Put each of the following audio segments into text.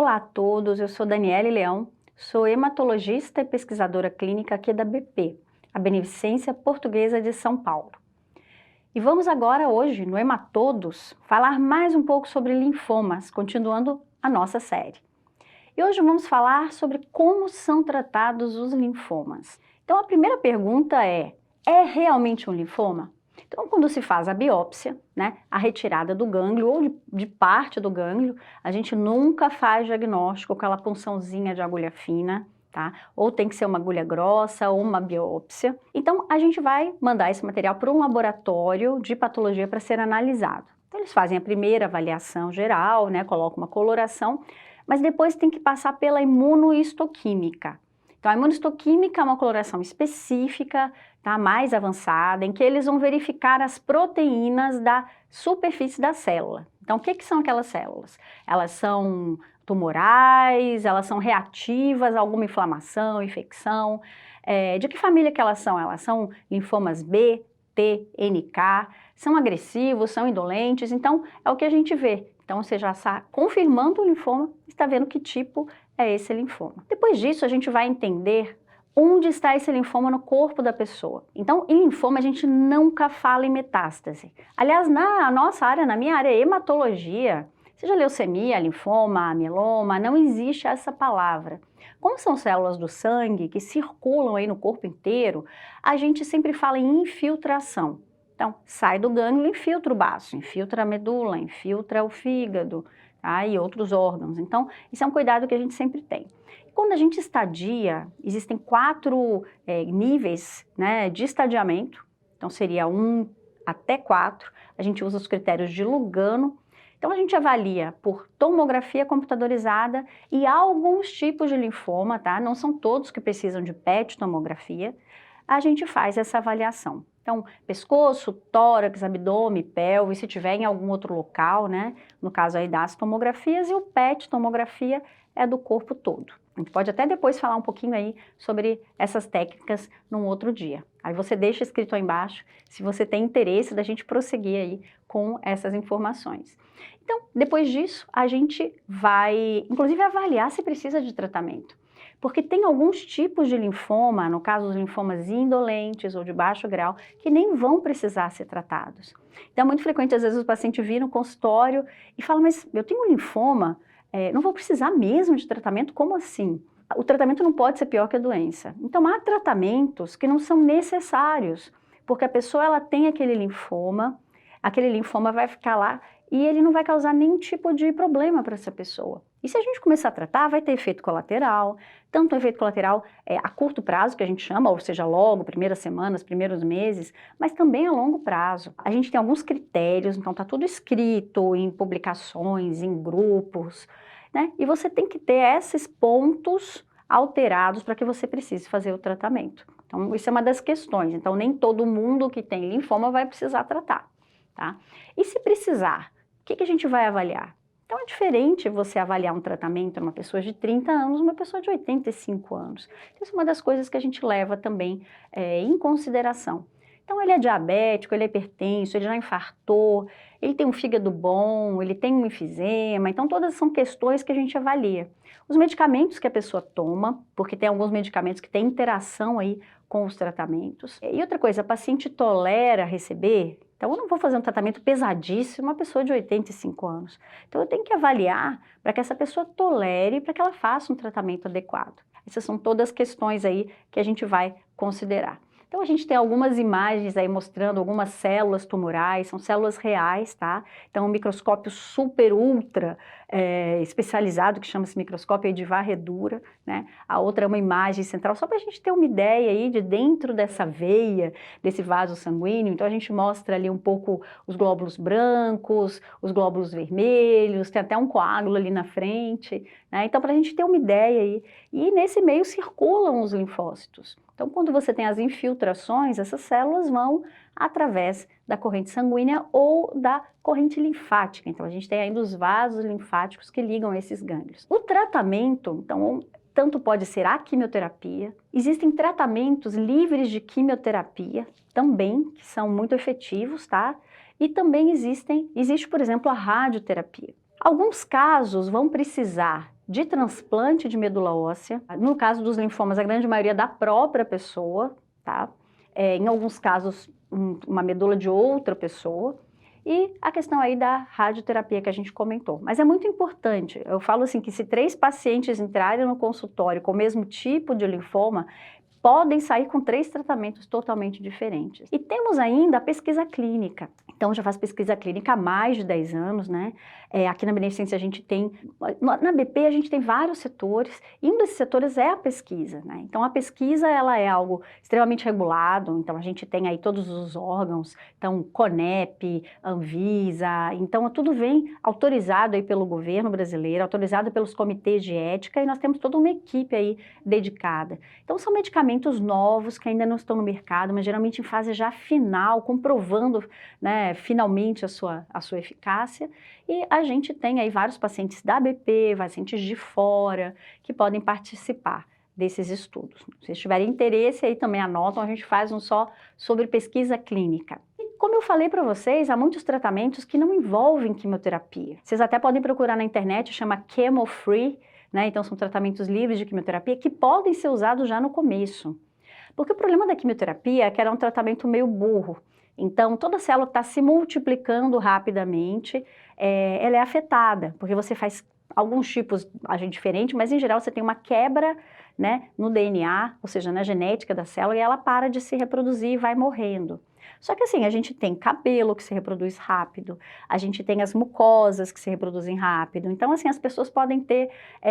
Olá a todos, eu sou Daniele Leão, sou hematologista e pesquisadora clínica aqui da BP, a Beneficência Portuguesa de São Paulo. E vamos agora hoje, no Hematodos, falar mais um pouco sobre linfomas, continuando a nossa série. E hoje vamos falar sobre como são tratados os linfomas. Então a primeira pergunta é realmente um linfoma? Então, quando se faz a biópsia, a retirada do gânglio ou de parte do gânglio, a gente nunca faz diagnóstico com aquela punçãozinha de agulha fina, tá? Ou tem que ser uma agulha grossa ou uma biópsia. Então, a gente vai mandar esse material para um laboratório de patologia para ser analisado. Então, eles fazem a primeira avaliação geral, colocam uma coloração, mas depois tem que passar pela imunohistoquímica. Então, a imunohistoquímica é uma coloração específica, mais avançada, em que eles vão verificar as proteínas da superfície da célula. Então, o que são aquelas células? Elas são tumorais, elas são reativas a alguma inflamação, infecção. De que família que elas são? Elas são linfomas B, T, NK, são agressivos, são indolentes, então é o que a gente vê. Então, você já está confirmando o linfoma, está vendo que tipo é esse linfoma. Depois disso, a gente vai entender onde está esse linfoma no corpo da pessoa. Então, em linfoma, a gente nunca fala em metástase. Aliás, na nossa área, na minha área, hematologia, seja leucemia, linfoma, mieloma, não existe essa palavra. Como são células do sangue que circulam aí no corpo inteiro, a gente sempre fala em infiltração. Então, sai do gânglio, infiltra o baço, infiltra a medula, infiltra o fígado, e outros órgãos. Então, isso é um cuidado que a gente sempre tem. Quando a gente estadia, existem 4 níveis de estadiamento, então seria 1 até 4, a gente usa os critérios de Lugano. Então, a gente avalia por tomografia computadorizada e alguns tipos de linfoma, não são todos que precisam de PET tomografia, a gente faz essa avaliação. Então, pescoço, tórax, abdômen, pelve, se tiver em algum outro local, no caso aí das tomografias, e o PET tomografia é do corpo todo. A gente pode até depois falar um pouquinho aí sobre essas técnicas num outro dia. Aí você deixa escrito aí embaixo se você tem interesse da gente prosseguir aí com essas informações. Então, depois disso, a gente vai, inclusive, avaliar se precisa de tratamento. Porque tem alguns tipos de linfoma, no caso os linfomas indolentes ou de baixo grau, que nem vão precisar ser tratados. Então é muito frequente, às vezes, o paciente vir no consultório e fala, mas eu tenho um linfoma, não vou precisar mesmo de tratamento? Como assim? O tratamento não pode ser pior que a doença. Então há tratamentos que não são necessários, porque a pessoa ela tem aquele linfoma vai ficar lá e ele não vai causar nenhum tipo de problema para essa pessoa. E se a gente começar a tratar, vai ter efeito colateral, tanto efeito colateral a curto prazo, que a gente chama, ou seja, logo, primeiras semanas, primeiros meses, mas também a longo prazo. A gente tem alguns critérios, então está tudo escrito em publicações, em grupos, e você tem que ter esses pontos alterados para que você precise fazer o tratamento. Então, isso é uma das questões. Então, nem todo mundo que tem linfoma vai precisar tratar, tá? E se precisar, o que a gente vai avaliar? Então é diferente você avaliar um tratamento numa pessoa de 30 anos, uma pessoa de 85 anos. Isso é uma das coisas que a gente leva também em consideração. Então ele é diabético, ele é hipertenso, ele já infartou, ele tem um fígado bom, ele tem um enfisema, então todas são questões que a gente avalia. Os medicamentos que a pessoa toma, porque tem alguns medicamentos que têm interação aí com os tratamentos. E outra coisa, a paciente tolera receber. Então, eu não vou fazer um tratamento pesadíssimo uma pessoa de 85 anos. Então, eu tenho que avaliar para que essa pessoa tolere, para que ela faça um tratamento adequado. Essas são todas questões aí que a gente vai considerar. Então, a gente tem algumas imagens aí mostrando algumas células tumorais, são células reais, tá? Então, um microscópio super, ultra especializado, que chama-se microscópio de varredura, A outra é uma imagem central, só para a gente ter uma ideia aí de dentro dessa veia, desse vaso sanguíneo. Então, a gente mostra ali um pouco os glóbulos brancos, os glóbulos vermelhos, tem até um coágulo ali na frente, Então, para a gente ter uma ideia aí. E nesse meio circulam os linfócitos. Então, quando você tem as infiltrações, essas células vão através da corrente sanguínea ou da corrente linfática. Então, a gente tem ainda os vasos linfáticos que ligam esses gânglios. O tratamento, então, tanto pode ser a quimioterapia, existem tratamentos livres de quimioterapia também, que são muito efetivos, tá? E também existe, por exemplo, a radioterapia. Alguns casos vão precisar de transplante de medula óssea, no caso dos linfomas, a grande maioria da própria pessoa, tá? Em alguns casos, uma medula de outra pessoa, e a questão aí da radioterapia que a gente comentou. Mas é muito importante, eu falo assim que se 3 pacientes entrarem no consultório com o mesmo tipo de linfoma, podem sair com 3 tratamentos totalmente diferentes. E temos ainda a pesquisa clínica. Então, já faz pesquisa clínica há mais de 10 anos, né? Aqui na Beneficência a gente tem, na BP a gente tem vários setores, e um desses setores é a pesquisa, né? Então, a pesquisa, ela é algo extremamente regulado, então a gente tem aí todos os órgãos, então, CONEP, Anvisa, então tudo vem autorizado aí pelo governo brasileiro, autorizado pelos comitês de ética, e nós temos toda uma equipe aí dedicada. Então, são medicamentos novos que ainda não estão no mercado, mas geralmente em fase já final, comprovando, né, finalmente a sua eficácia. E a gente tem aí vários pacientes da BP, pacientes de fora, que podem participar desses estudos. Se vocês tiverem interesse, aí também anotam, a gente faz um só sobre pesquisa clínica. E como eu falei para vocês, há muitos tratamentos que não envolvem quimioterapia. Vocês até podem procurar na internet, chama Chemo Free, né? Então são tratamentos livres de quimioterapia que podem ser usados já no começo. Porque o problema da quimioterapia é que ela é um tratamento meio burro. Então, toda célula que está se multiplicando rapidamente, ela é afetada, porque você faz alguns tipos de agente diferente, mas em geral você tem uma quebra, né, no DNA, ou seja, na genética da célula, e ela para de se reproduzir e vai morrendo. Só que assim, a gente tem cabelo que se reproduz rápido, a gente tem as mucosas que se reproduzem rápido, então assim, as pessoas podem ter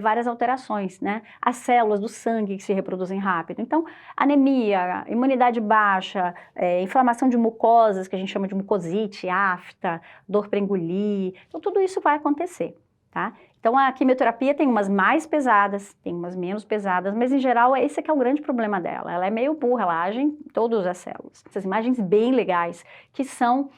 várias alterações, né? As células do sangue que se reproduzem rápido, então anemia, imunidade baixa, inflamação de mucosas, que a gente chama de mucosite, afta, dor para engolir, então tudo isso vai acontecer, tá? Então a quimioterapia tem umas mais pesadas, tem umas menos pesadas, mas em geral esse é que é o grande problema dela, ela é meio burra, ela age em todas as células. Essas imagens bem legais, que são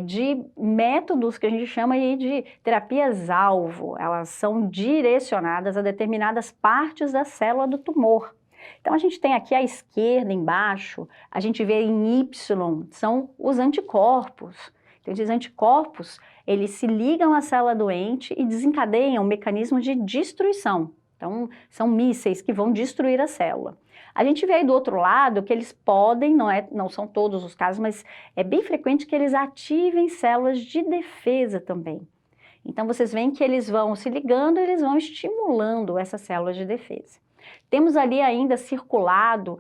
de métodos que a gente chama aí de terapias-alvo, elas são direcionadas a determinadas partes da célula do tumor. Então a gente tem aqui à esquerda, embaixo, a gente vê em Y, são os anticorpos. Então esses anticorpos, eles se ligam à célula doente e desencadeiam um mecanismo de destruição. Então, são mísseis que vão destruir a célula. A gente vê aí do outro lado que eles podem, não são todos os casos, mas é bem frequente que eles ativem células de defesa também. Então, vocês veem que eles vão se ligando e eles vão estimulando essas células de defesa. Temos ali ainda circulado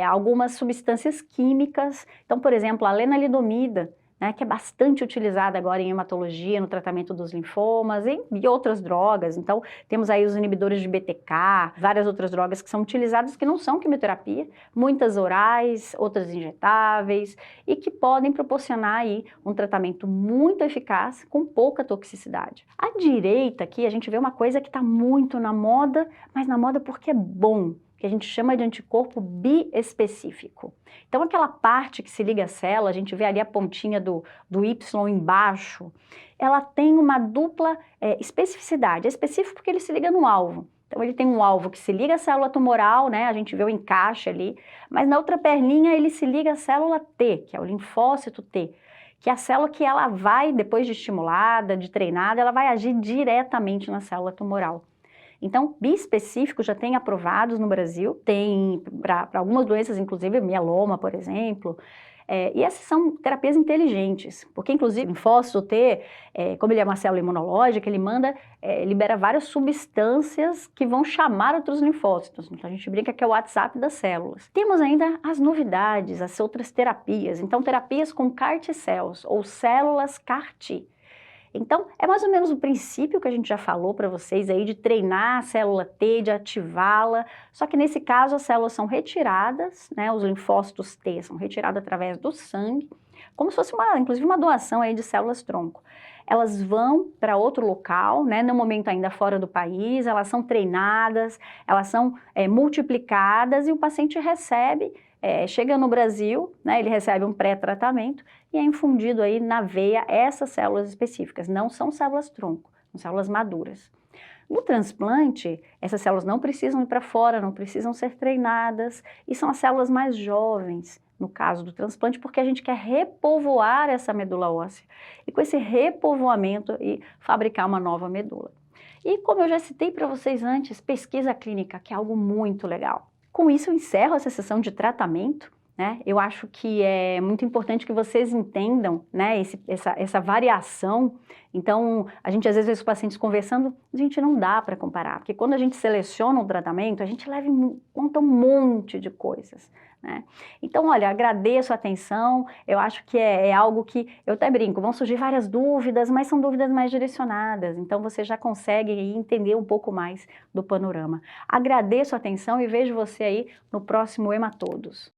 algumas substâncias químicas, então, por exemplo, a lenalidomida, né, que é bastante utilizada agora em hematologia, no tratamento dos linfomas e outras drogas. Então, temos aí os inibidores de BTK, várias outras drogas que são utilizadas que não são quimioterapia, muitas orais, outras injetáveis, e que podem proporcionar aí um tratamento muito eficaz com pouca toxicidade. À direita aqui, a gente vê uma coisa que está muito na moda, mas na moda porque é bom, que a gente chama de anticorpo biespecífico. Então, aquela parte que se liga à célula, a gente vê ali a pontinha do Y embaixo, ela tem uma dupla especificidade. É específico porque ele se liga no alvo. Então, ele tem um alvo que se liga à célula tumoral, né? A gente vê o encaixe ali, mas na outra perninha ele se liga à célula T, que é o linfócito T, que é a célula que ela vai, depois de estimulada, de treinada, ela vai agir diretamente na célula tumoral. Então, biespecíficos já tem aprovados no Brasil, tem para algumas doenças, inclusive mieloma, por exemplo, e essas são terapias inteligentes, porque inclusive o linfócito T, como ele é uma célula imunológica, ele libera várias substâncias que vão chamar outros linfócitos, então a gente brinca que é o WhatsApp das células. Temos ainda as novidades, as outras terapias, então terapias com CAR T-cells, ou células CAR-T. Então, é mais ou menos o princípio que a gente já falou para vocês aí de treinar a célula T, de ativá-la, só que nesse caso as células são retiradas, né, os linfócitos T são retirados através do sangue, como se fosse inclusive uma doação aí de células-tronco. Elas vão para outro local, né, no momento ainda fora do país, elas são treinadas, elas são multiplicadas e o paciente recebe, chega no Brasil, né, ele recebe um pré-tratamento e é infundido aí na veia essas células específicas, não são células-tronco, são células maduras. No transplante, essas células não precisam ir para fora, não precisam ser treinadas e são as células mais jovens, no caso do transplante, porque a gente quer repovoar essa medula óssea e com esse repovoamento e fabricar uma nova medula. E como eu já citei para vocês antes, pesquisa clínica, que é algo muito legal. Com isso eu encerro essa sessão de tratamento, né? Eu acho que é muito importante que vocês entendam, né, essa variação. Então, a gente às vezes vê os pacientes conversando, a gente não dá para comparar, porque quando a gente seleciona um tratamento, a gente leva em conta um monte de coisas, né? Então, olha, agradeço a atenção, eu acho que é algo que, eu até brinco, vão surgir várias dúvidas, mas são dúvidas mais direcionadas, então você já consegue entender um pouco mais do panorama. Agradeço a atenção e vejo você aí no próximo Hematodos.